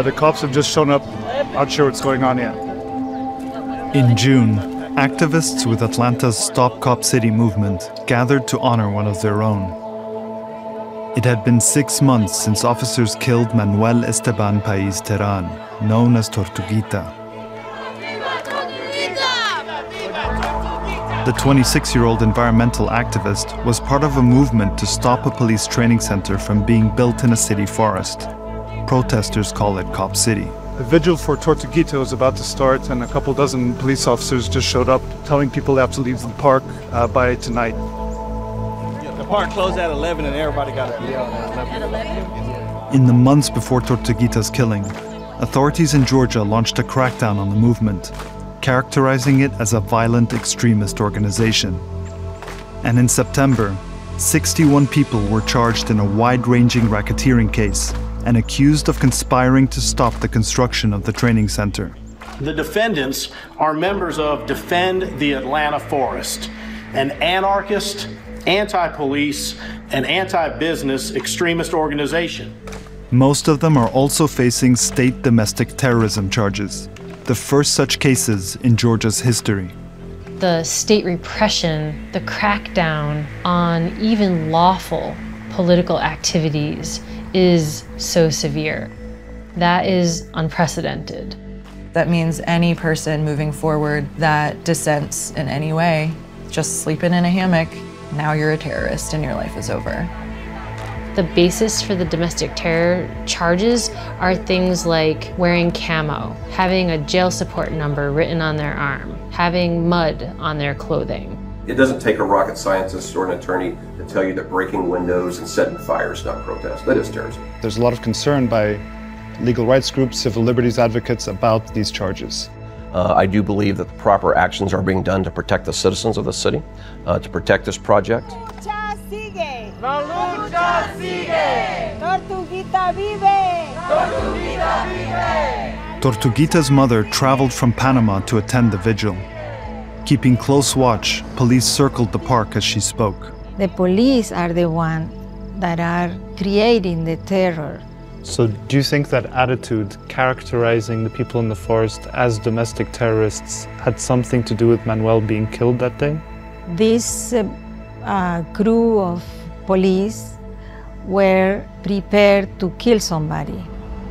The cops have just shown up. Not sure what's going on yet. In June, activists with Atlanta's Stop Cop City movement gathered to honor one of their own. It had been 6 months since officers killed Manuel Esteban Pais Terán, known as Tortuguita. The 26-year-old environmental activist was part of a movement to stop a police training center from being built in a city forest. Protesters call it Cop City. The vigil for Tortuguita was about to start, and a couple dozen police officers just showed up, telling people they have to leave the park by tonight. The park closed at 11 and everybody got to be out at 11. In the months before Tortuguita's killing, authorities in Georgia launched a crackdown on the movement, characterizing it as a violent extremist organization. And in September, 61 people were charged in a wide-ranging racketeering case and accused of conspiring to stop the construction of the training center. The defendants are members of Defend the Atlanta Forest, an anarchist, anti-police, and anti-business extremist organization. Most of them are also facing state domestic terrorism charges, the first such cases in Georgia's history. The state repression, the crackdown on even lawful political activities is so severe. That is unprecedented. That means any person moving forward that dissents in any way, just sleeping in a hammock, now you're a terrorist and your life is over. The basis for the domestic terror charges are things like wearing camo, having a jail support number written on their arm, having mud on their clothing. It doesn't take a rocket scientist or an attorney to tell you that breaking windows and setting fires is not protest. That is terrorism. There's a lot of concern by legal rights groups, civil liberties advocates about these charges. I do believe that the proper actions are being done to protect the citizens of the city, to protect this project. La lucha sigue. Tortuguita vive. Tortuguita vive. Tortuguita's mother traveled from Panama to attend the vigil. Keeping close watch, police circled the park as she spoke. The police are the ones that are creating the terror. So do you think that attitude, characterizing the people in the forest as domestic terrorists, had something to do with Manuel being killed that day? This crew of police were prepared to kill somebody.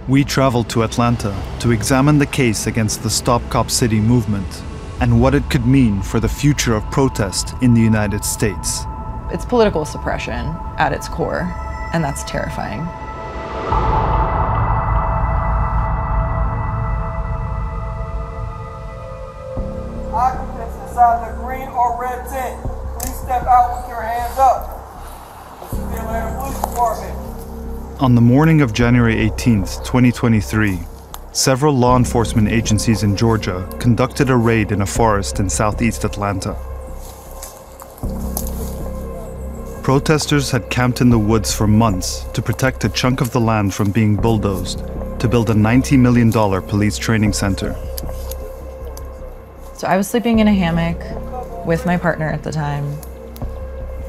We traveled to Atlanta to examine the case against the Stop Cop City movement and what it could mean for the future of protest in the United States. It's political suppression at its core, and that's terrifying. Occupants inside the green or red tent, please step out with your hands up. This is the Atlanta Police Department. On the morning of January 18th, 2023, several law enforcement agencies in Georgia conducted a raid in a forest in southeast Atlanta. Protesters had camped in the woods for months to protect a chunk of the land from being bulldozed to build a $90 million police training center. So I was sleeping in a hammock with my partner at the time.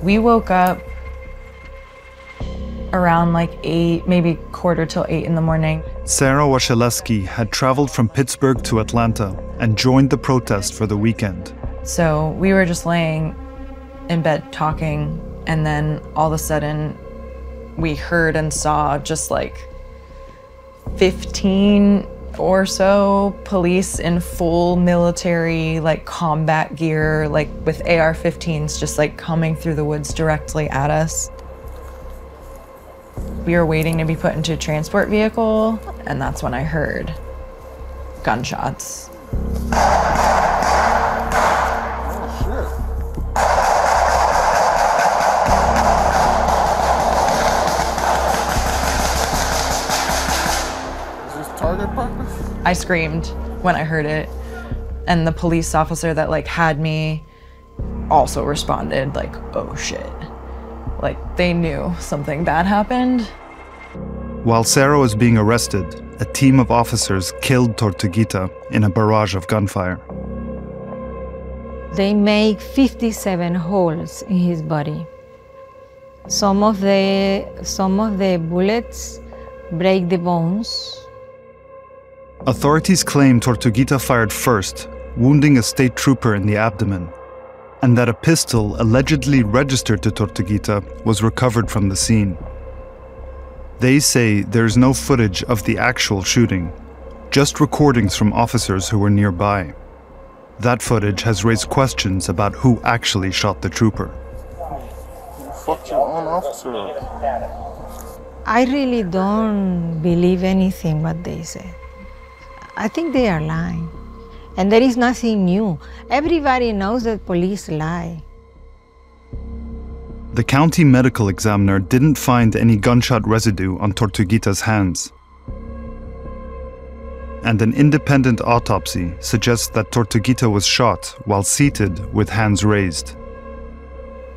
We woke up around like 8, maybe 7:45 in the morning. Sarah Wasilewski had traveled from Pittsburgh to Atlanta and joined the protest for the weekend. So we were just laying in bed talking, and then all of a sudden we heard and saw just like 15 or so police in full military, like combat gear, like with AR-15s just like coming through the woods directly at us. We were waiting to be put into a transport vehicle, and that's when I heard gunshots. I screamed when I heard it, and the police officer that like had me also responded like, oh shit. Like they knew something bad happened. While Sarah was being arrested, a team of officers killed Tortuguita in a barrage of gunfire. They make 57 holes in his body. Some of the bullets break the bones. Authorities claim Tortuguita fired first, wounding a state trooper in the abdomen, and that a pistol allegedly registered to Tortuguita was recovered from the scene. They say there's no footage of the actual shooting, just recordings from officers who were nearby. That footage has raised questions about who actually shot the trooper. You fucked your own officer up. I really don't believe anything what they say. I think they are lying. And there is nothing new. Everybody knows that police lie. The county medical examiner didn't find any gunshot residue on Tortuguita's hands. And an independent autopsy suggests that Tortuguita was shot while seated with hands raised.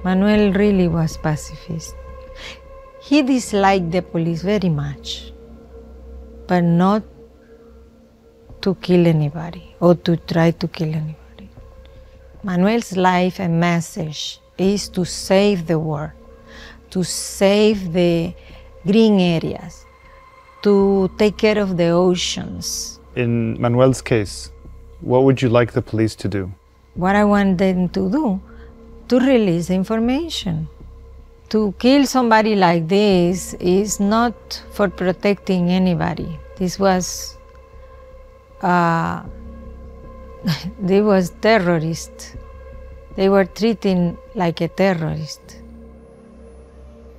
Manuel really was pacifist. He disliked the police very much, but not to kill anybody or to try to kill anybody. Manuel's life and message is to save the world, to save the green areas, to take care of the oceans. In Manuel's case, what would you like the police to do? What I want them to do, to release information. To kill somebody like this is not for protecting anybody. This was, they was terrorists. They were treating like a terrorist.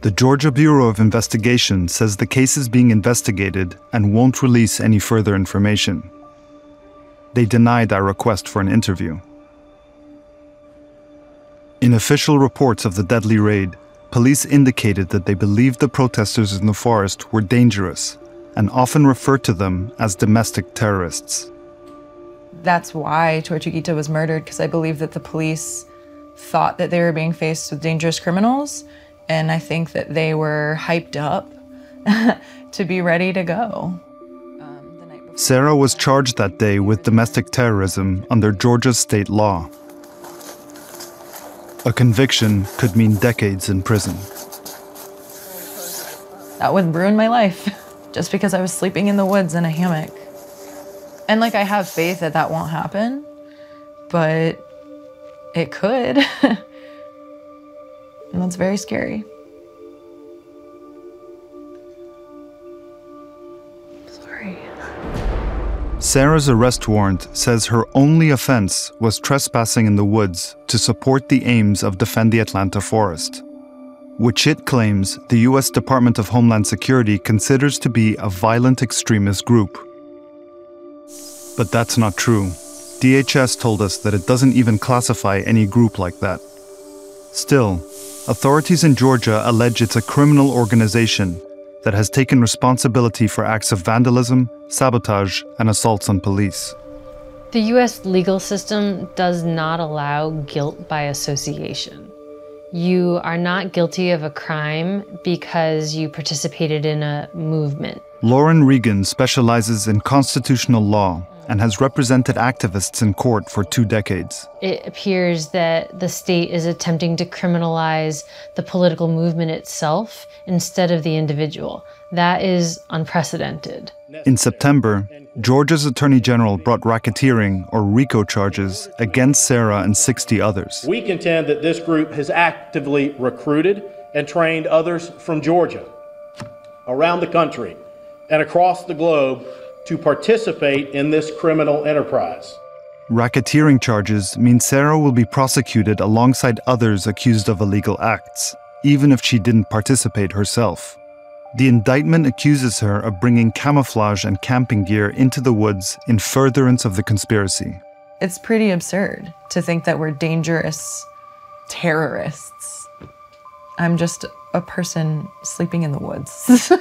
The Georgia Bureau of Investigation says the case is being investigated and won't release any further information. They denied our request for an interview. In official reports of the deadly raid, police indicated that they believed the protesters in the forest were dangerous and often referred to them as domestic terrorists. That's why Tortuguita was murdered, because I believe that the police thought that they were being faced with dangerous criminals, and I think that they were hyped up to be ready to go. Sarah was charged that day with domestic terrorism under Georgia's state law. A conviction could mean decades in prison. That would ruin my life, just because I was sleeping in the woods in a hammock. And like, I have faith that that won't happen, but it could. And that's very scary. Sorry. Sarah's arrest warrant says her only offense was trespassing in the woods to support the aims of Defend the Atlanta Forest, which it claims the U.S. Department of Homeland Security considers to be a violent extremist group. But that's not true. DHS told us that it doesn't even classify any group like that. Still, authorities in Georgia allege it's a criminal organization that has taken responsibility for acts of vandalism, sabotage, and assaults on police. The U.S. legal system does not allow guilt by association. You are not guilty of a crime because you participated in a movement. Lauren Regan specializes in constitutional law and has represented activists in court for 2 decades. It appears that the state is attempting to criminalize the political movement itself instead of the individual. That is unprecedented. In September, Georgia's Attorney General brought racketeering, or RICO, charges against Sarah and 60 others. We contend that this group has actively recruited and trained others from Georgia, around the country, and across the globe to participate in this criminal enterprise. Racketeering charges mean Sarah will be prosecuted alongside others accused of illegal acts, even if she didn't participate herself. The indictment accuses her of bringing camouflage and camping gear into the woods in furtherance of the conspiracy. It's pretty absurd to think that we're dangerous terrorists. I'm just a person sleeping in the woods.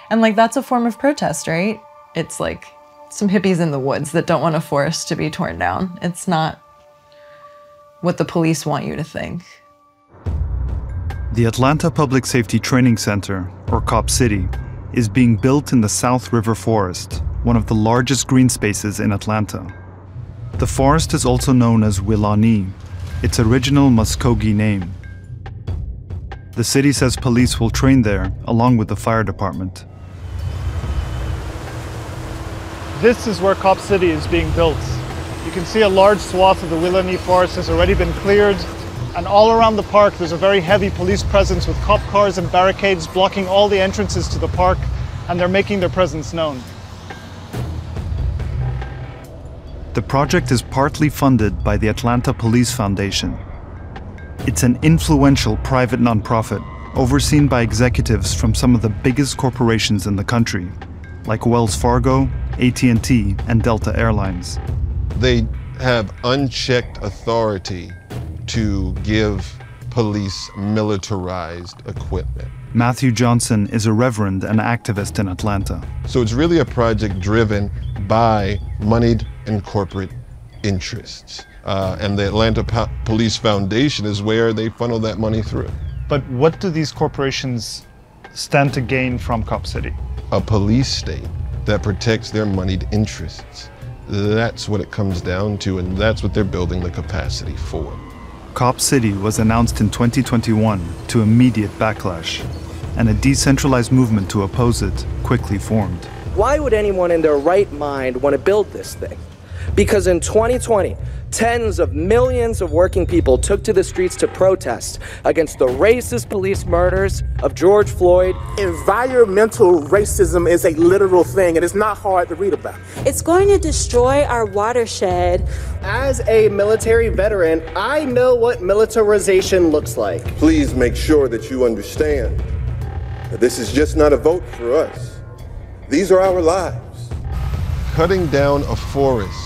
And like, that's a form of protest, right? It's like some hippies in the woods that don't want a forest to be torn down. It's not what the police want you to think. The Atlanta Public Safety Training Center, or Cop City, is being built in the South River Forest, one of the largest green spaces in Atlanta. The forest is also known as Wilani, its original Muskogee name. The city says police will train there, along with the fire department. This is where Cop City is being built. You can see a large swath of the Linije forest has already been cleared, and all around the park there's a very heavy police presence with cop cars and barricades blocking all the entrances to the park, and they're making their presence known. The project is partly funded by the Atlanta Police Foundation. It's an influential private nonprofit overseen by executives from some of the biggest corporations in the country, like Wells Fargo, AT&T, and Delta Airlines. They have unchecked authority to give police militarized equipment. Matthew Johnson is a reverend and activist in Atlanta. So it's really a project driven by moneyed and corporate interests. And the Atlanta Police Foundation is where they funnel that money through. But what do these corporations stand to gain from Cop City? A police state that protects their moneyed interests. That's what it comes down to, and that's what they're building the capacity for. Cop City was announced in 2021 to immediate backlash, and a decentralized movement to oppose it quickly formed. Why would anyone in their right mind want to build this thing? Because in 2020, tens of millions of working people took to the streets to protest against the racist police murders of George Floyd. Environmental racism is a literal thing, and it's not hard to read about. It's going to destroy our watershed. As a military veteran, I know what militarization looks like. Please make sure that you understand that this is just not a vote for us. These are our lives. Cutting down a forest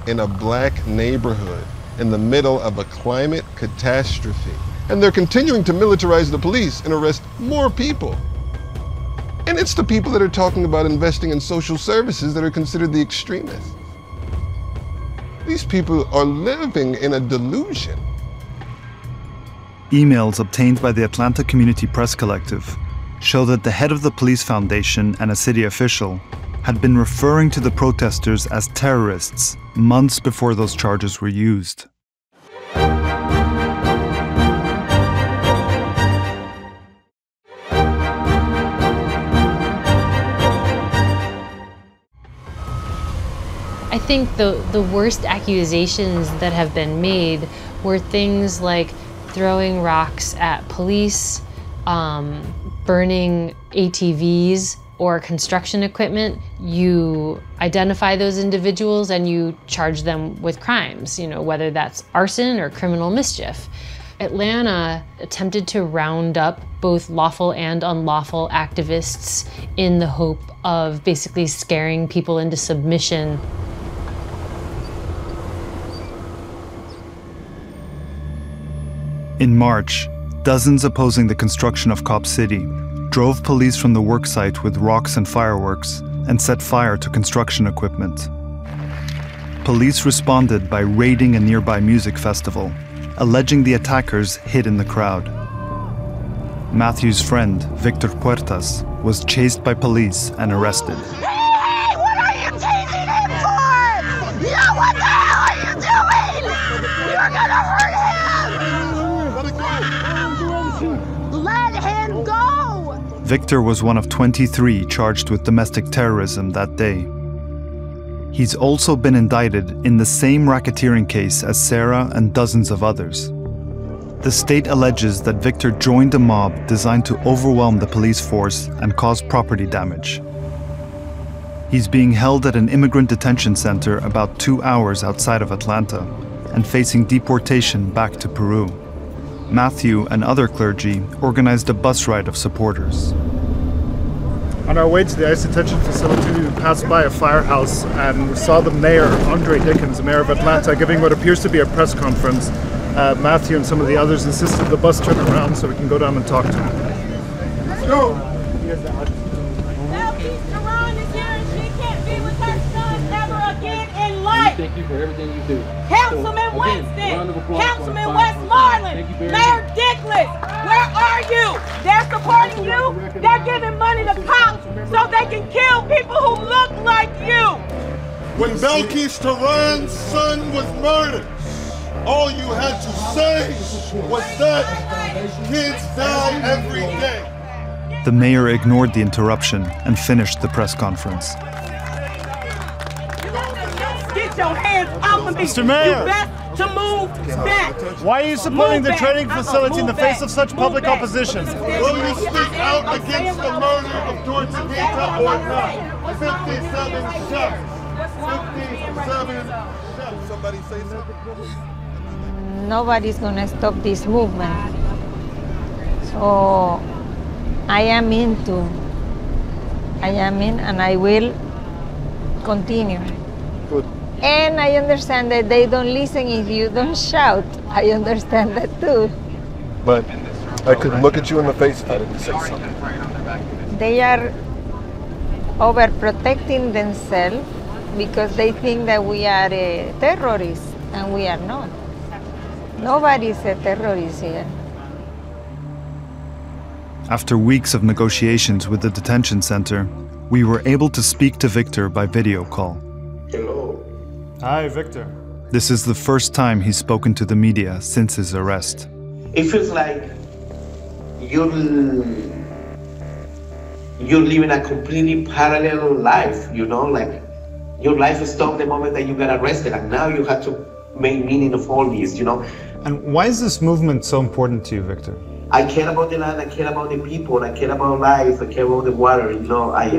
in a black neighborhood in the middle of a climate catastrophe. And they're continuing to militarize the police and arrest more people. And it's the people that are talking about investing in social services that are considered the extremists. These people are living in a delusion. Emails obtained by the Atlanta Community Press Collective show that the head of the police foundation and a city official had been referring to the protesters as terrorists months before those charges were used. I think the worst accusations that have been made were things like throwing rocks at police, burning ATVs or construction equipment. You identify those individuals and you charge them with crimes, whether that's arson or criminal mischief. Atlanta attempted to round up both lawful and unlawful activists in the hope of basically scaring people into submission. In March, dozens opposing the construction of Cop City drove police from the worksite with rocks and fireworks and set fire to construction equipment. Police responded by raiding a nearby music festival, alleging the attackers hid in the crowd. Matthew's friend, Victor Puertas, was chased by police and arrested. Hey, what are you chasing him for? Yeah, what the hell are you doing? You're gonna hurt him! Let him go! Victor was one of 23 charged with domestic terrorism that day. He's also been indicted in the same racketeering case as Sarah and dozens of others. The state alleges that Victor joined a mob designed to overwhelm the police force and cause property damage. He's being held at an immigrant detention center about 2 hours outside of Atlanta and facing deportation back to Peru. Matthew and other clergy organized a bus ride of supporters. On our way to the ICE detention facility, we passed by a firehouse and we saw the mayor, Andre Dickens, the mayor of Atlanta, giving what appears to be a press conference. Matthew and some of the others insisted the bus turn around so we can go down and talk to him. Let's go! Now Keith Duran is here and she can't be with her son ever again in life. Thank you for everything you do. Councilman Winston, Councilman Westmoreland, Mayor Dickless, where are you? They're supporting you. They're giving money to cops so they can kill people who look like you. When Belkis Duran's son was murdered, all you had to say was that kids die every day. The mayor ignored the interruption and finished the press conference. Get your hands off of me. Mr. Mayor. You best to move back. Why are you supporting the Move training back. facility in the face of such Move public back. opposition? Will you speak out against the murder of George Cityja or not? 57 shots. 57 shots. Somebody say something. Nobody's gonna stop this movement. So I am in and I will continue. Good. And I understand that they don't listen if you don't shout. I understand that too. But I couldn't look at you in the face if I didn't say something. They are overprotecting themselves because they think that we are terrorists, and we are not. Nobody's a terrorist here. After weeks of negotiations with the detention center, we were able to speak to Victor by video call. Hello. Hi, Victor. This is the first time he's spoken to the media since his arrest. It feels like you're living a completely parallel life, you know, like your life stopped the moment that you got arrested, and now you have to make meaning of all this, you know. And why is this movement so important to you, Victor? I care about the land, I care about the people, I care about life, I care about the water, you know, I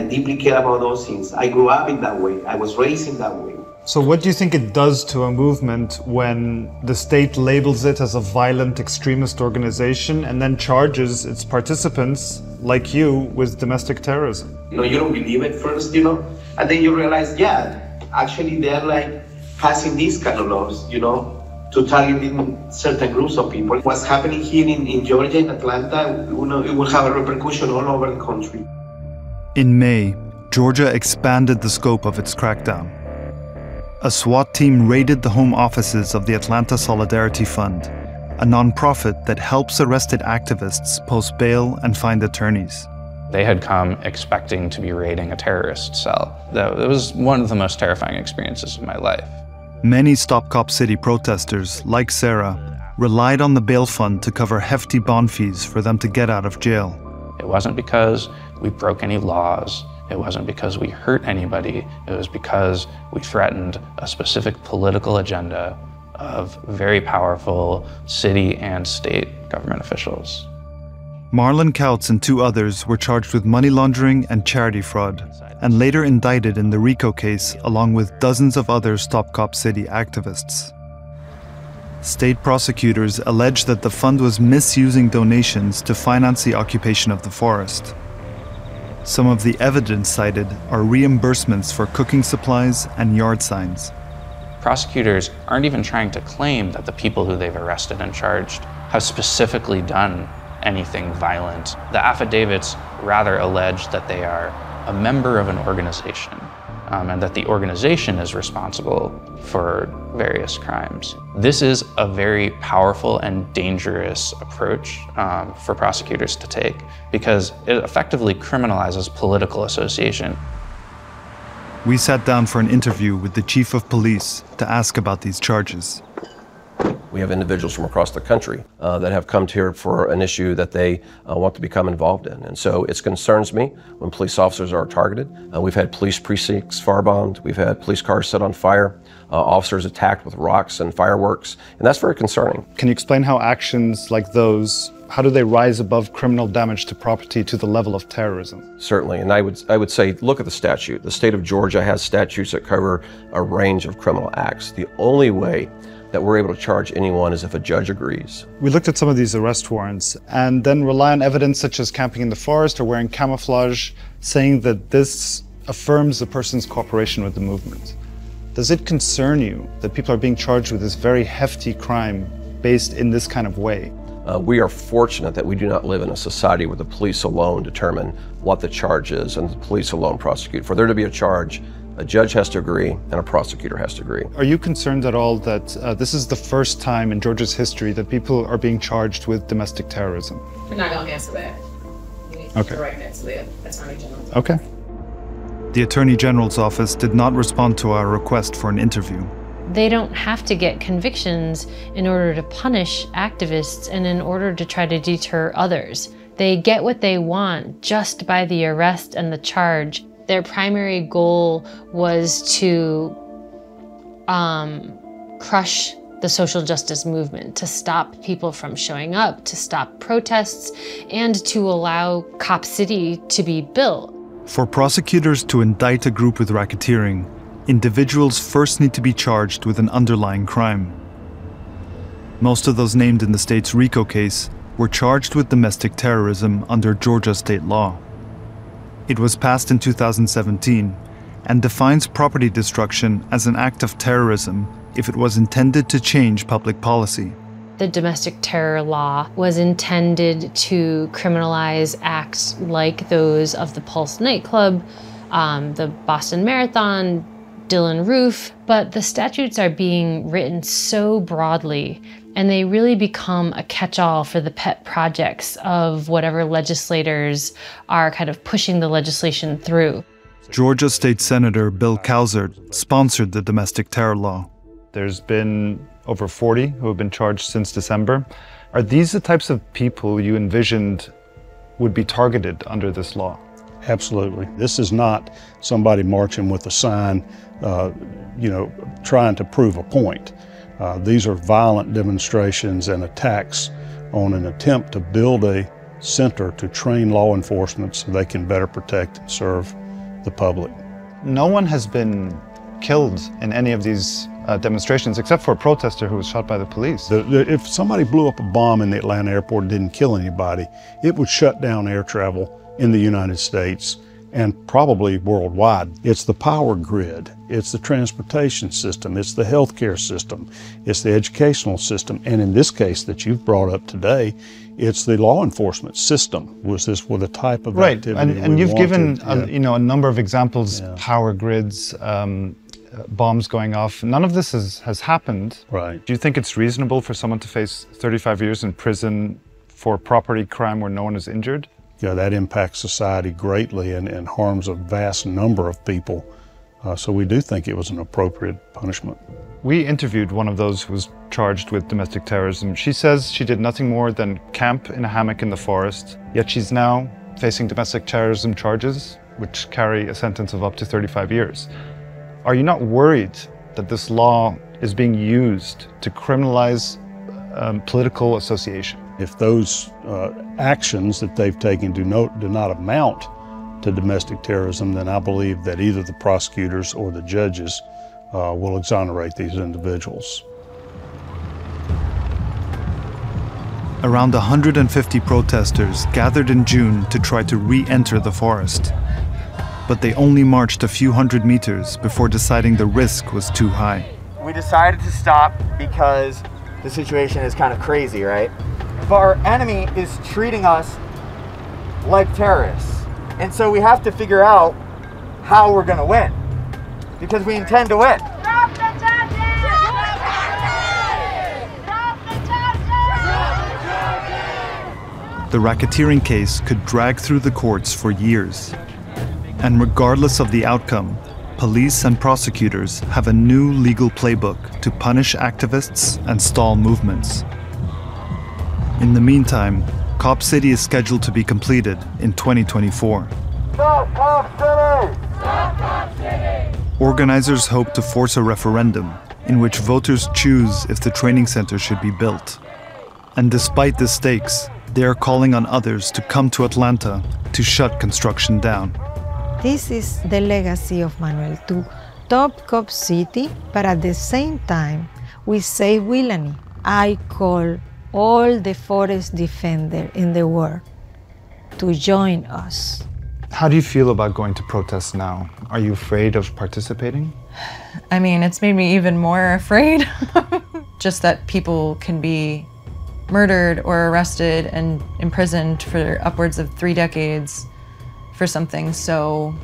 deeply care about those things. I grew up in that way, I was raised in that way. So what do you think it does to a movement when the state labels it as a violent extremist organization and then charges its participants, like you, with domestic terrorism? You know, you don't believe it first, you know, and then you realize, yeah, actually they're like passing these kind of laws, you know, to targeting certain groups of people. What's happening here in Georgia, in Atlanta, you know, it will have a repercussion all over the country. In May, Georgia expanded the scope of its crackdown. A SWAT team raided the home offices of the Atlanta Solidarity Fund, a nonprofit that helps arrested activists post bail and find attorneys. They had come expecting to be raiding a terrorist cell. It was one of the most terrifying experiences of my life. Many Stop Cop City protesters, like Sarah, relied on the bail fund to cover hefty bond fees for them to get out of jail. It wasn't because we broke any laws. It wasn't because we hurt anybody. It was because we threatened a specific political agenda of very powerful city and state government officials. Marlon Couts and 2 others were charged with money laundering and charity fraud, and later indicted in the RICO case along with dozens of other Stop Cop City activists. State prosecutors alleged that the fund was misusing donations to finance the occupation of the forest. Some of the evidence cited are reimbursements for cooking supplies and yard signs. Prosecutors aren't even trying to claim that the people who they've arrested and charged have specifically done anything violent. The affidavits rather allege that they are a member of an organization, and that the organization is responsible for various crimes. This is a very powerful and dangerous approach for prosecutors to take, because it effectively criminalizes political association. We sat down for an interview with the chief of police to ask about these charges. We have individuals from across the country that have come here for an issue that they want to become involved in. And so it concerns me when police officers are targeted. We've had police precincts firebombed. We've had police cars set on fire, officers attacked with rocks and fireworks, and that's very concerning. Can you explain how actions like those, how do they rise above criminal damage to property to the level of terrorism? Certainly, and I would say, look at the statute. The state of Georgia has statutes that cover a range of criminal acts. The only way that we're able to charge anyone is if a judge agrees. We looked at some of these arrest warrants and then rely on evidence such as camping in the forest or wearing camouflage, saying that this affirms the person's cooperation with the movement. Does it concern you that people are being charged with this very hefty crime based in this kind of way? We are fortunate that we do not live in a society where the police alone determine what the charge is and the police alone prosecute. For there to be a charge, a judge has to agree and a prosecutor has to agree. Are you concerned at all that this is the first time in Georgia's history that people are being charged with domestic terrorism? We're not going to answer that. You need to direct that to the Attorney General. Okay. The Attorney General's office did not respond to our request for an interview. They don't have to get convictions in order to punish activists and in order to try to deter others. They get what they want just by the arrest and the charge. Their primary goal was to crush the social justice movement, to stop people from showing up, to stop protests, and to allow Cop City to be built. For prosecutors to indict a group with racketeering, individuals first need to be charged with an underlying crime. Most of those named in the state's RICO case were charged with domestic terrorism under Georgia state law. It was passed in 2017 and defines property destruction as an act of terrorism if it was intended to change public policy. The domestic terror law was intended to criminalize acts like those of the Pulse nightclub, the Boston Marathon, Dylan Roof, but the statutes are being written so broadly, and they really become a catch-all for the pet projects of whatever legislators are kind of pushing the legislation through. Georgia State Senator Bill Calzert sponsored the domestic terror law. There's been over 40 who have been charged since December. Are these the types of people you envisioned would be targeted under this law? Absolutely. This is not somebody marching with a sign, trying to prove a point. These are violent demonstrations and attacks on an attempt to build a center to train law enforcement so they can better protect and serve the public. No one has been killed in any of these demonstrations except for a protester who was shot by the police. If somebody blew up a bomb in the Atlanta airport and didn't kill anybody, it would shut down air travel in the United States and probably worldwide. It's the power grid, it's the transportation system, it's the healthcare system, it's the educational system, and in this case that you've brought up today, it's the law enforcement system. Was this with a type of activity? And you've given a number of examples: power grids, bombs going off. None of this has happened. Right. Do you think it's reasonable for someone to face 35 years in prison for property crime where no one is injured? Yeah, that impacts society greatly and harms a vast number of people. So we do think it was an appropriate punishment. We interviewed one of those who was charged with domestic terrorism. She says she did nothing more than camp in a hammock in the forest, yet she's now facing domestic terrorism charges, which carry a sentence of up to 35 years. Are you not worried that this law is being used to criminalize political association? If those actions that they've taken do not amount to domestic terrorism, then I believe that either the prosecutors or the judges will exonerate these individuals. Around 150 protesters gathered in June to try to re-enter the forest. But they only marched a few hundred meters before deciding the risk was too high. We decided to stop because the situation is kind of crazy, right? But our enemy is treating us like terrorists. And so we have to figure out how we're going to win, because we intend to win. Drop the charges! Drop the charges! The racketeering case could drag through the courts for years. And regardless of the outcome, police and prosecutors have a new legal playbook to punish activists and stall movements. In the meantime, Cop City is scheduled to be completed in 2024. Stop Cop City! Stop Cop City! Organizers hope to force a referendum in which voters choose if the training center should be built. And despite the stakes, they are calling on others to come to Atlanta to shut construction down. This is the legacy of Manuel, to top Cop City, but at the same time, we save Willani. I call all the forest defenders in the world to join us. How do you feel about going to protests now? Are you afraid of participating? I mean, it's made me even more afraid. Just that people can be murdered or arrested and imprisoned for upwards of 3 decades for something so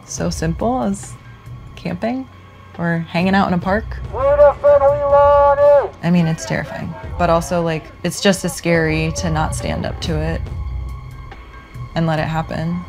simple as camping or hanging out in a park. I mean, it's terrifying, but also like it's just as scary to not stand up to it and let it happen.